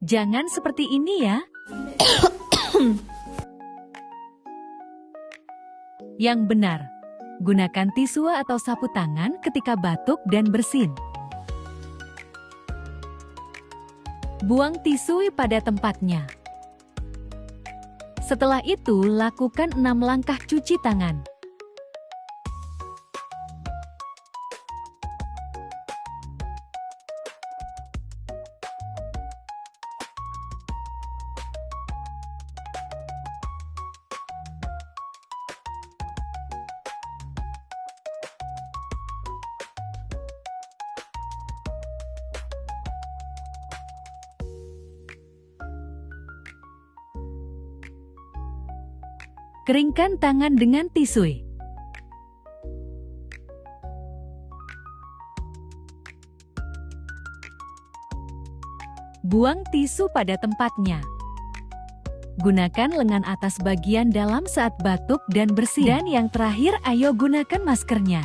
Jangan seperti ini ya. Yang benar, gunakan tisu atau sapu tangan ketika batuk dan bersin. Buang tisu pada tempatnya. Setelah itu, lakukan 6 langkah cuci tangan. Keringkan tangan dengan tisu. Buang tisu pada tempatnya. Gunakan lengan atas bagian dalam saat batuk dan bersin. Dan yang terakhir, ayo gunakan maskernya.